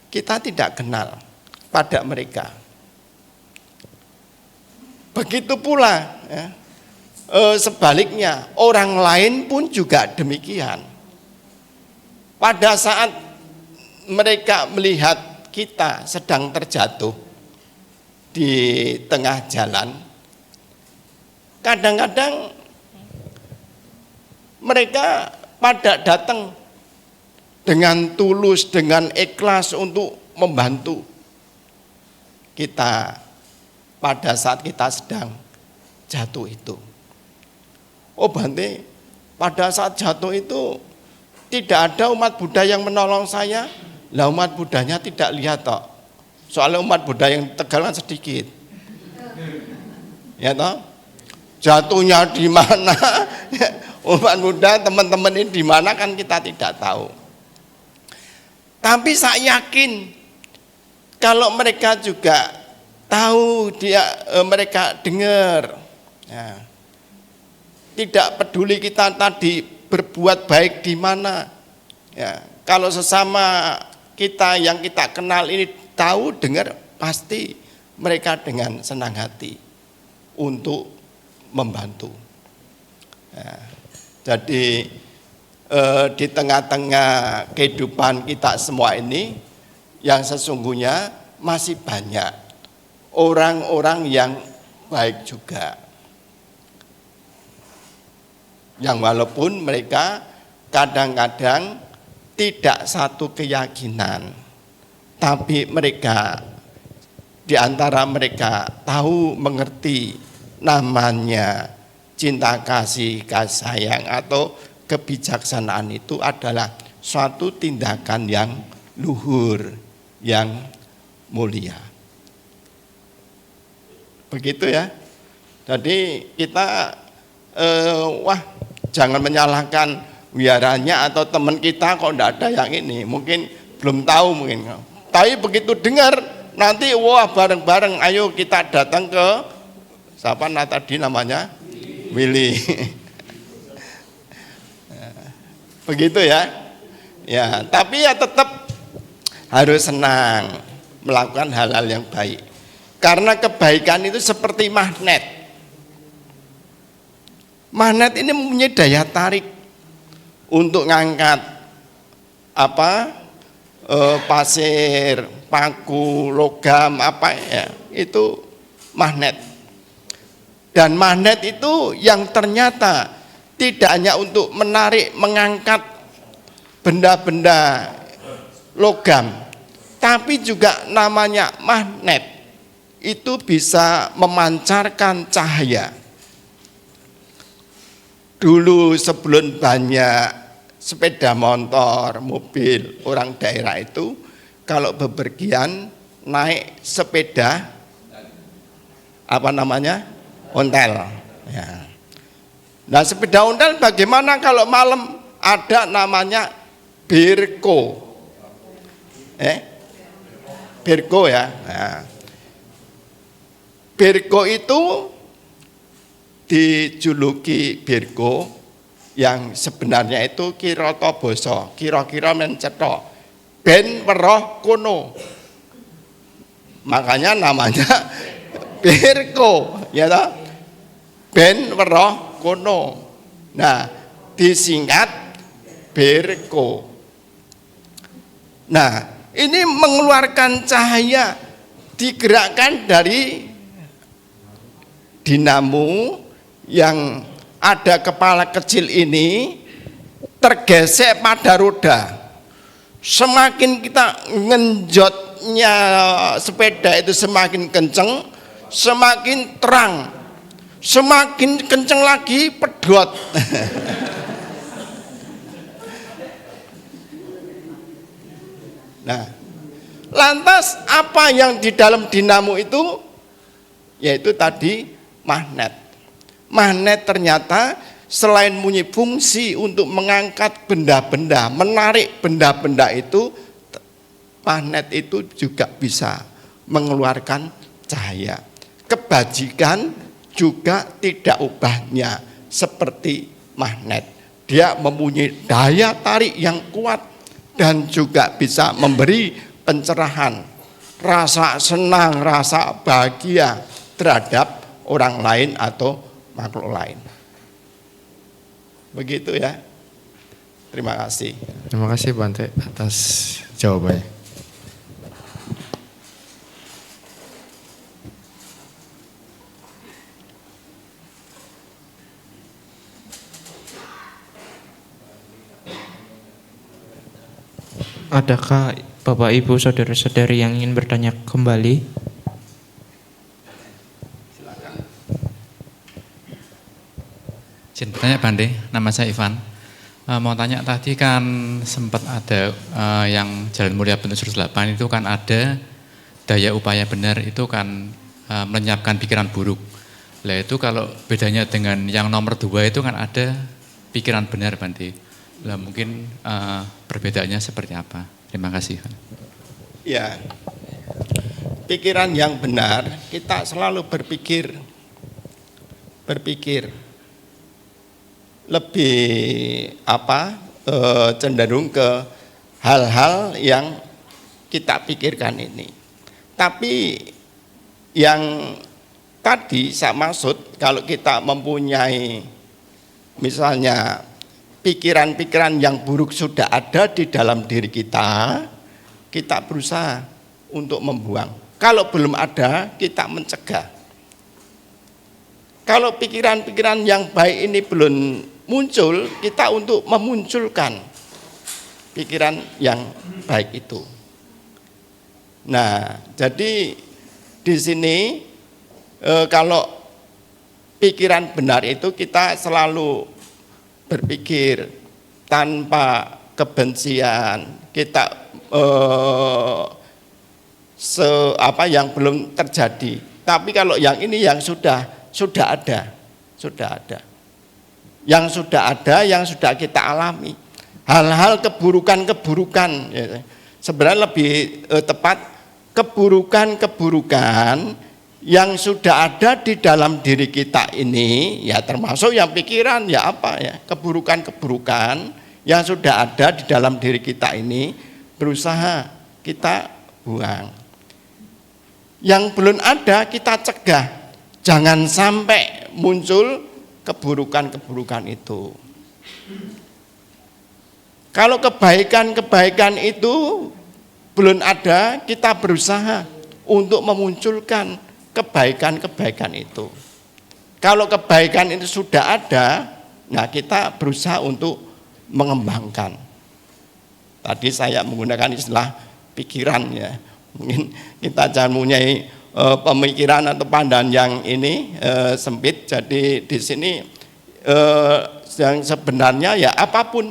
Kita tidak kenal pada mereka. Begitu pula ya, sebaliknya orang lain pun juga demikian. Pada saat mereka melihat kita sedang terjatuh di tengah jalan, kadang-kadang mereka pada datang dengan tulus, dengan ikhlas untuk membantu kita pada saat kita sedang jatuh itu. Oh Bante, pada saat jatuh itu tidak ada umat Buddha yang menolong saya. Lah umat Buddhanya tidak lihat toh. Soalnya umat Buddha yang Tegal kan sedikit. Ya toh? Jatuhnya di mana? Umat Buddha teman-teman ini di mana kan kita tidak tahu. Tapi saya yakin kalau mereka juga tahu, mereka dengar. Ya. Tidak peduli kita tadi berbuat baik di mana. Ya. Kalau sesama kita yang kita kenal ini tahu, dengar, pasti mereka dengan senang hati untuk membantu. Ya. Jadi di tengah-tengah kehidupan kita semua ini, yang sesungguhnya masih banyak orang-orang yang baik juga. Yang walaupun mereka kadang-kadang tidak satu keyakinan, tapi mereka di antara mereka tahu mengerti namanya cinta kasih, kasih sayang atau kebijaksanaan itu adalah suatu tindakan yang luhur, yang mulia. Begitu ya. Jadi kita jangan menyalahkan wiaranya atau teman kita kok tidak ada yang ini. Mungkin belum tahu mungkin. Tapi begitu dengar nanti bareng-bareng ayo kita datang ke siapa tadi namanya? Willy. Begitu ya. Ya, tapi ya tetap harus senang melakukan hal-hal yang baik. Karena kebaikan itu seperti magnet. Magnet ini mempunyai daya tarik untuk ngangkat pasir, paku, logam itu magnet. Dan magnet itu yang ternyata tidak hanya untuk menarik, mengangkat benda-benda logam, tapi juga namanya magnet itu bisa memancarkan cahaya. Dulu sebelum banyak sepeda motor, mobil, orang daerah itu kalau bepergian naik sepeda ontel. Ya. Nah sepeda ontel bagaimana kalau malam ada namanya birko. Birko ya. Nah. Birko itu dijuluki birko yang sebenarnya itu kirata basa, kira-kira mencethok ben weruh kono. Makanya namanya birko, ya toh? Ben weruh kono. Nah, disingkat birko. Nah, ini mengeluarkan cahaya, digerakkan dari dinamo yang ada kepala kecil ini, tergesek pada roda. Semakin kita ngenjotnya sepeda itu semakin kenceng, semakin terang, semakin kenceng lagi pedot. Nah, lantas apa yang di dalam dinamo itu? Yaitu tadi magnet. Magnet ternyata selain punya fungsi untuk mengangkat benda-benda, menarik benda-benda itu, magnet itu juga bisa mengeluarkan cahaya. Kebajikan juga tidak ubahnya seperti magnet. Dia mempunyai daya tarik yang kuat dan juga bisa memberi pencerahan, rasa senang, rasa bahagia terhadap orang lain atau makhluk lain. Begitu ya. Terima kasih. Terima kasih Bante atas jawabannya. Adakah Bapak Ibu saudara-saudari yang ingin bertanya kembali? Izin bertanya Bante, nama saya Ivan. Mau tanya tadi kan sempat ada yang Jalan Mulia Bentuk 8 itu kan ada daya upaya benar itu kan melenyapkan pikiran buruk. Lah itu kalau bedanya dengan yang nomor 2 itu kan ada pikiran benar Bante. Lah mungkin perbedaannya seperti apa? Terima kasih. Ya, pikiran yang benar kita selalu berpikir lebih cenderung ke hal-hal yang kita pikirkan ini. Tapi yang tadi saya maksud kalau kita mempunyai misalnya pikiran-pikiran yang buruk sudah ada di dalam diri kita, kita berusaha untuk membuang. Kalau belum ada, kita mencegah. Kalau pikiran-pikiran yang baik ini belum muncul, kita untuk memunculkan pikiran yang baik itu. Nah, jadi di sini kalau pikiran benar itu kita selalu berpikir tanpa kebencian, kita yang belum terjadi. Tapi kalau yang ini yang sudah ada. Yang sudah ada, yang sudah kita alami. Hal-hal keburukan-keburukan, ya. Sebenarnya lebih tepat keburukan-keburukan yang sudah ada di dalam diri kita ini, ya termasuk yang pikiran, ya apa ya, keburukan-keburukan yang sudah ada di dalam diri kita ini, berusaha kita buang. Yang belum ada kita cegah, jangan sampai muncul keburukan-keburukan itu. Kalau kebaikan-kebaikan itu belum ada, kita berusaha untuk memunculkan kebaikan-kebaikan itu. Kalau kebaikan itu sudah ada, nah kita berusaha untuk mengembangkan. Tadi saya menggunakan istilah pikiran ya. Mungkin kita jangan mempunyai pemikiran atau pandangan yang ini sempit. Jadi di sini yang sebenarnya ya apapun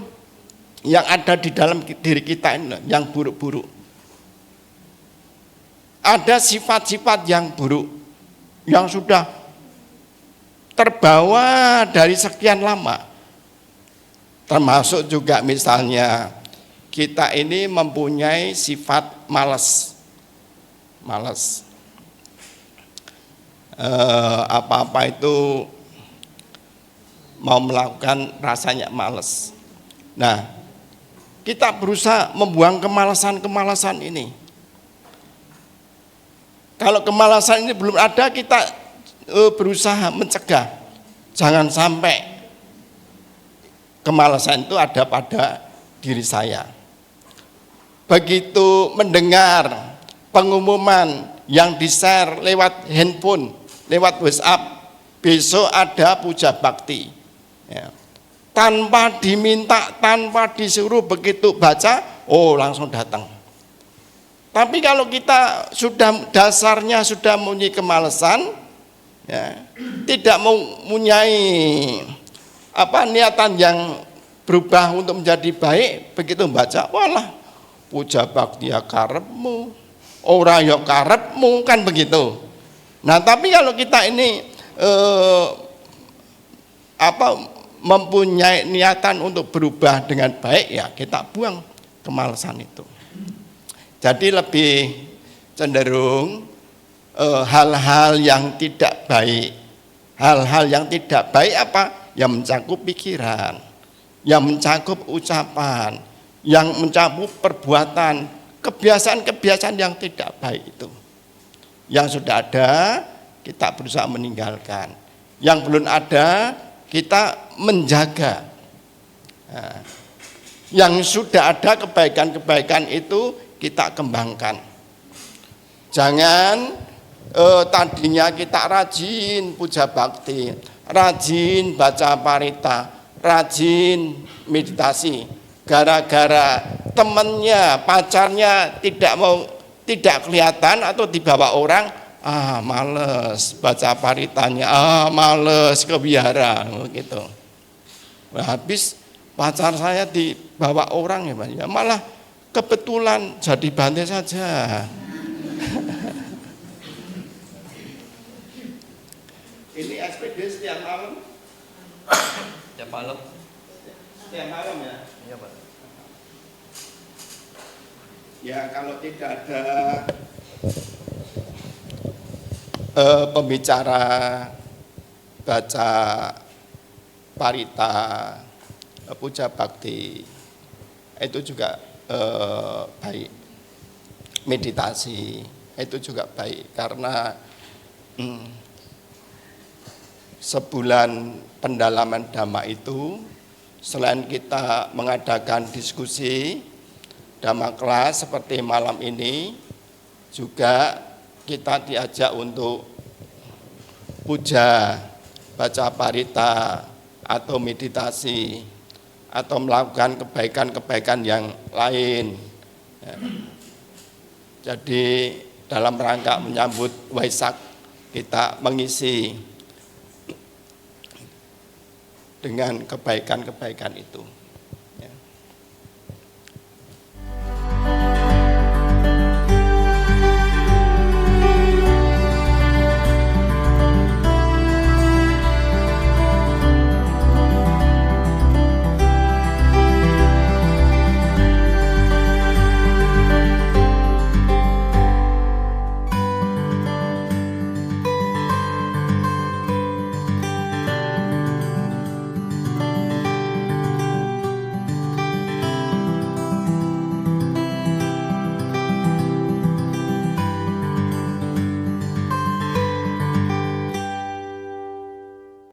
yang ada di dalam diri kita ini yang buruk-buruk. Ada sifat-sifat yang buruk yang sudah terbawa dari sekian lama. Termasuk juga misalnya kita ini mempunyai sifat malas. Apa-apa itu mau melakukan rasanya malas. Nah, kita berusaha membuang kemalasan-kemalasan ini. Kalau kemalasan ini belum ada, kita berusaha mencegah. Jangan sampai kemalasan itu ada pada diri saya. begitu mendengar pengumuman yang di-share lewat handphone, lewat WhatsApp, besok ada puja bakti. Ya. Tanpa diminta, tanpa disuruh, begitu baca, oh langsung datang. Tapi kalau kita sudah dasarnya sudah mempunyai kemalasan, ya, tidak mempunyai niatan yang berubah untuk menjadi baik, begitu baca, walah puja bakti ya karepmu, ora ya karepmu, kan begitu. Nah, tapi kalau kita ini mempunyai niatan untuk berubah dengan baik, ya kita buang kemalasan itu. Jadi lebih cenderung hal-hal yang tidak baik. Hal-hal yang tidak baik apa? Yang mencakup pikiran, yang mencakup ucapan, yang mencakup perbuatan, kebiasaan-kebiasaan yang tidak baik itu. Yang sudah ada, kita berusaha meninggalkan. Yang belum ada, kita menjaga. Nah, yang sudah ada kebaikan-kebaikan itu kita kembangkan. Jangan tadinya kita rajin puja bakti, rajin baca parita, rajin meditasi, gara-gara temannya, pacarnya tidak kelihatan atau dibawa orang, males baca paritanya, males ke wihara gitu. Nah, habis pacar saya dibawa orang ya malah kebetulan jadi bantai saja. Ini SPD setiap malam? Setiap malam? Setiap malam ya? Iya Pak. Ya kalau tidak ada pembicara baca parita, puja bakti, itu juga baik. Meditasi itu juga baik karena sebulan pendalaman Dhamma itu selain kita mengadakan diskusi Dhamma kelas seperti malam ini, juga kita diajak untuk puja, baca parita atau meditasi atau melakukan kebaikan-kebaikan yang lain. Ya. Jadi dalam rangka menyambut Waisak kita mengisi dengan kebaikan-kebaikan itu.